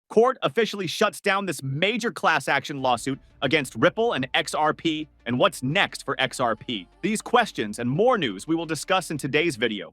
Court officially shuts down this major class action lawsuit against Ripple and XRP, and what's next for XRP? These questions and more news we will discuss in today's video.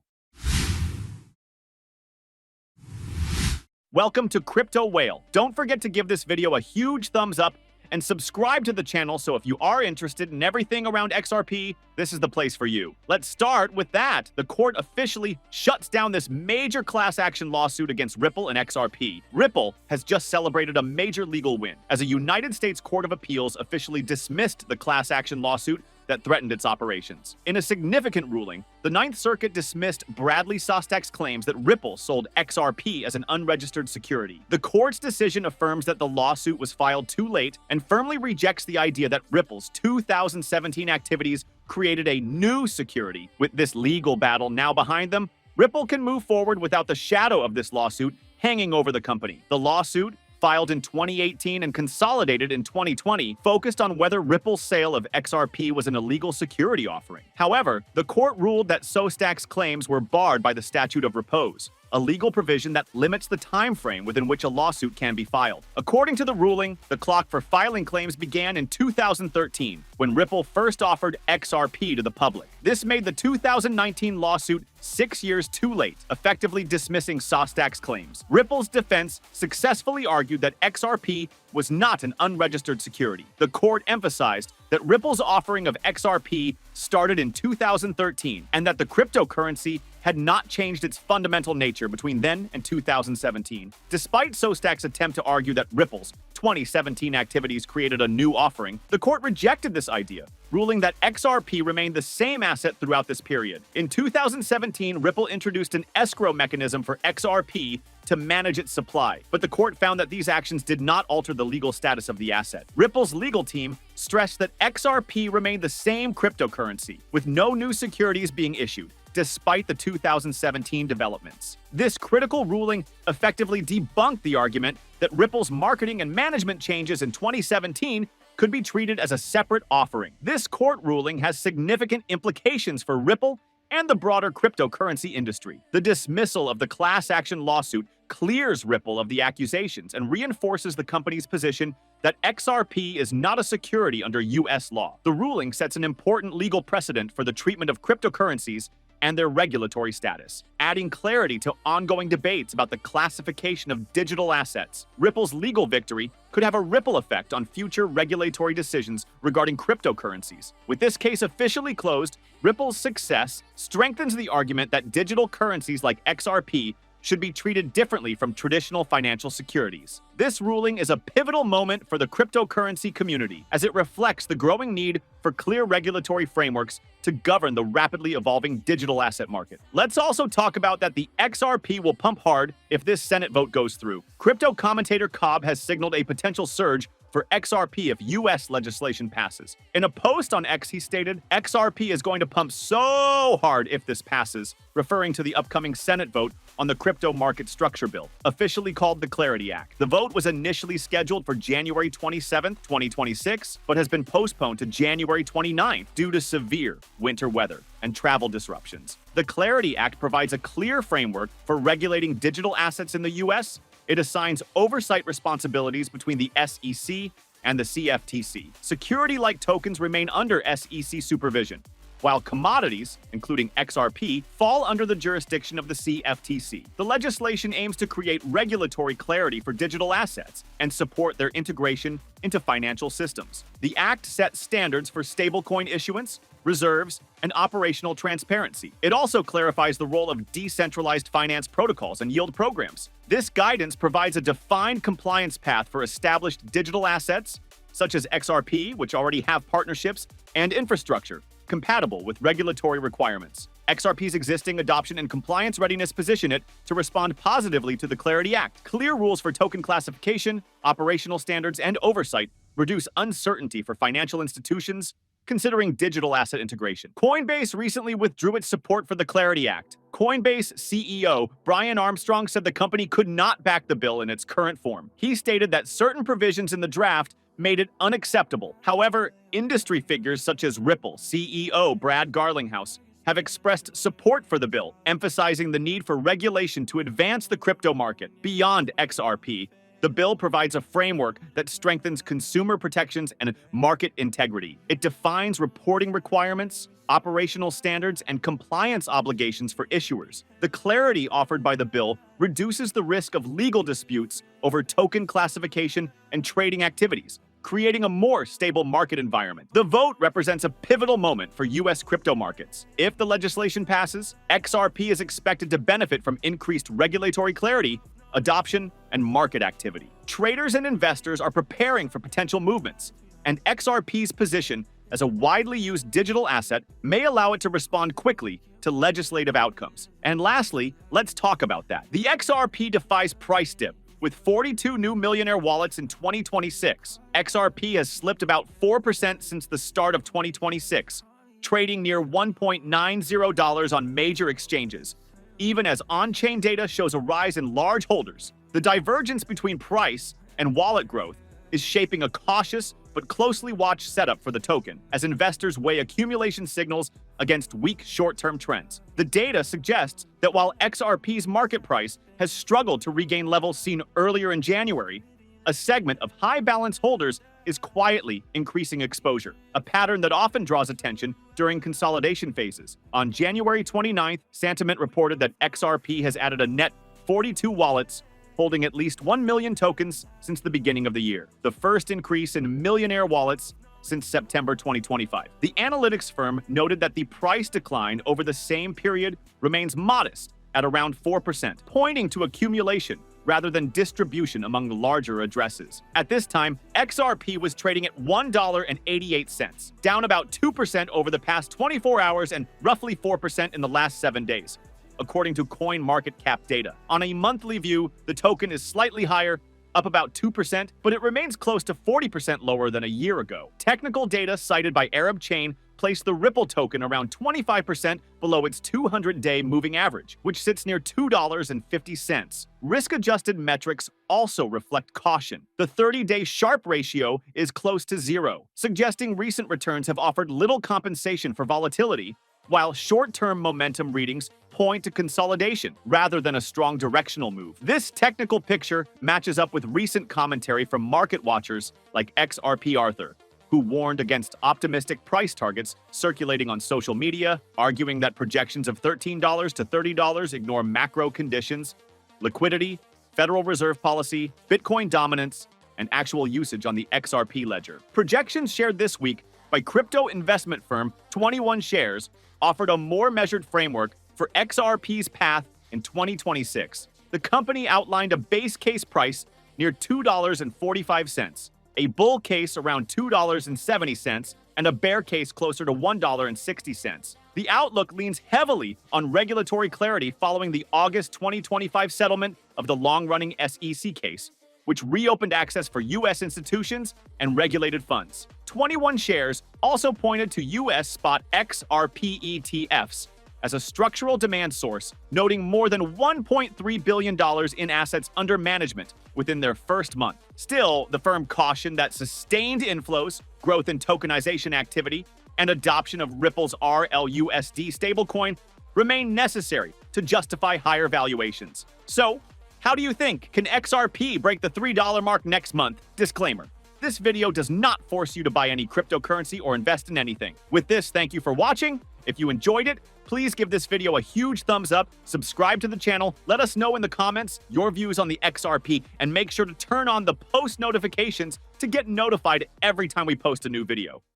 Welcome to Crypto Whale. Don't forget to give this video a huge thumbs up and subscribe to the channel so if you are interested in everything around XRP, this is the place for you. Let's start with that. The court officially shuts down this major class action lawsuit against Ripple and XRP. Ripple has just celebrated a major legal win as a United States Court of Appeals officially dismissed the class action lawsuit that threatened its operations. In a significant ruling, the Ninth Circuit dismissed Bradley Sostak's claims that Ripple sold XRP as an unregistered security. The court's decision affirms that the lawsuit was filed too late and firmly rejects the idea that Ripple's 2017 activities created a new security. With this legal battle now behind them, Ripple can move forward without the shadow of this lawsuit hanging over the company. The lawsuit, filed in 2018 and consolidated in 2020, focused on whether Ripple's sale of XRP was an illegal security offering. However, the court ruled that Sostak's claims were barred by the statute of repose, a legal provision that limits the time frame within which a lawsuit can be filed. According to the ruling, the clock for filing claims began in 2013, when Ripple first offered XRP to the public. This made the 2019 lawsuit 6 years too late, effectively dismissing Sostak's claims. Ripple's defense successfully argued that XRP was not an unregistered security. The court emphasized that Ripple's offering of XRP started in 2013 and that the cryptocurrency had not changed its fundamental nature between then and 2017. Despite Sostak's attempt to argue that Ripple's 2017 activities created a new offering, the court rejected this idea, ruling that XRP remained the same asset throughout this period. In 2017, Ripple introduced an escrow mechanism for XRP to manage its supply, but the court found that these actions did not alter the legal status of the asset. Ripple's legal team stressed that XRP remained the same cryptocurrency, with no new securities being issued, despite the 2017 developments. This critical ruling effectively debunked the argument that Ripple's marketing and management changes in 2017 could be treated as a separate offering. This court ruling has significant implications for Ripple and the broader cryptocurrency industry. The dismissal of the class action lawsuit clears Ripple of the accusations and reinforces the company's position that XRP is not a security under U.S. law. The ruling sets an important legal precedent for the treatment of cryptocurrencies and their regulatory status, adding clarity to ongoing debates about the classification of digital assets. Ripple's legal victory could have a ripple effect on future regulatory decisions regarding cryptocurrencies. With this case officially closed, Ripple's success strengthens the argument that digital currencies like XRP should be treated differently from traditional financial securities. This ruling is a pivotal moment for the cryptocurrency community, as it reflects the growing need for clear regulatory frameworks to govern the rapidly evolving digital asset market. Let's also talk about that the XRP will pump hard if this Senate vote goes through. Crypto commentator Cobb has signaled a potential surge for XRP if U.S. legislation passes. In a post on X, he stated, "XRP is going to pump so hard if this passes," referring to the upcoming Senate vote on the Crypto Market Structure Bill, officially called the Clarity Act. The vote was initially scheduled for January 27, 2026, but has been postponed to January 29th due to severe winter weather and travel disruptions. The Clarity Act provides a clear framework for regulating digital assets in the U.S. It assigns oversight responsibilities between the SEC and the CFTC. Security-like tokens remain under SEC supervision, while commodities, including XRP, fall under the jurisdiction of the CFTC. The legislation aims to create regulatory clarity for digital assets and support their integration into financial systems. The act sets standards for stablecoin issuance, reserves, and operational transparency. It also clarifies the role of decentralized finance protocols and yield programs. This guidance provides a defined compliance path for established digital assets, such as XRP, which already have partnerships and infrastructure compatible with regulatory requirements. XRP's existing adoption and compliance readiness position it to respond positively to the Clarity Act. Clear rules for token classification, operational standards, and oversight reduce uncertainty for financial institutions considering digital asset integration. Coinbase recently withdrew its support for the Clarity Act. Coinbase CEO Brian Armstrong said the company could not back the bill in its current form. He stated that certain provisions in the draft made it unacceptable. However, industry figures such as Ripple CEO Brad Garlinghouse have expressed support for the bill, emphasizing the need for regulation to advance the crypto market beyond XRP The bill provides a framework that strengthens consumer protections and market integrity. It defines reporting requirements, operational standards, and compliance obligations for issuers. The clarity offered by the bill reduces the risk of legal disputes over token classification and trading activities, creating a more stable market environment. The vote represents a pivotal moment for U.S. crypto markets. If the legislation passes, XRP is expected to benefit from increased regulatory clarity, adoption, and market activity. Traders and investors are preparing for potential movements, and XRP's position as a widely used digital asset may allow it to respond quickly to legislative outcomes. And lastly, let's talk about that. The XRP defies price dip. With 42 new millionaire wallets in 2026, XRP has slipped about 4% since the start of 2026, trading near $1.90 on major exchanges, even as on-chain data shows a rise in large holders. The divergence between price and wallet growth is shaping a cautious but closely watched setup for the token as investors weigh accumulation signals against weak short-term trends. The data suggests that while XRP's market price has struggled to regain levels seen earlier in January, a segment of high-balance holders is quietly increasing exposure, a pattern that often draws attention during consolidation phases. On January 29th, Santiment reported that XRP has added a net 42 wallets holding at least 1 million tokens since the beginning of the year, the first increase in millionaire wallets since September 2025. The analytics firm noted that the price decline over the same period remains modest at around 4%, pointing to accumulation rather than distribution among larger addresses. At this time, XRP was trading at $1.88, down about 2% over the past 24 hours and roughly 4% in the last 7 days, according to CoinMarketCap data. On a monthly view, the token is slightly higher, up about 2%, but it remains close to 40% lower than a year ago. Technical data cited by Arab Chain placed the Ripple token around 25% below its 200-day moving average, which sits near $2.50. Risk-adjusted metrics also reflect caution. The 30-day Sharpe ratio is close to zero, suggesting recent returns have offered little compensation for volatility, while short-term momentum readings point to consolidation rather than a strong directional move. This technical picture matches up with recent commentary from market watchers like XRP Arthur, who warned against optimistic price targets circulating on social media, arguing that projections of $13 to $30 ignore macro conditions, liquidity, Federal Reserve policy, Bitcoin dominance, and actual usage on the XRP ledger. Projections shared this week by crypto investment firm 21 Shares offered a more measured framework for XRP's path in 2026. The company outlined a base case price near $2.45, a bull case around $2.70, and a bear case closer to $1.60. The outlook leans heavily on regulatory clarity following the August 2025 settlement of the long-running SEC case, which reopened access for U.S. institutions and regulated funds. 21 Shares also pointed to U.S. spot XRP ETFs as a structural demand source, noting more than $1.3 billion in assets under management within their first month. Still, the firm cautioned that sustained inflows, growth in tokenization activity, and adoption of Ripple's RLUSD stablecoin remain necessary to justify higher valuations. So, how do you think? Can XRP break the $3 mark next month? Disclaimer: this video does not force you to buy any cryptocurrency or invest in anything. With this, thank you for watching. If you enjoyed it, please give this video a huge thumbs up, subscribe to the channel, let us know in the comments your views on the XRP, and make sure to turn on the post notifications to get notified every time we post a new video.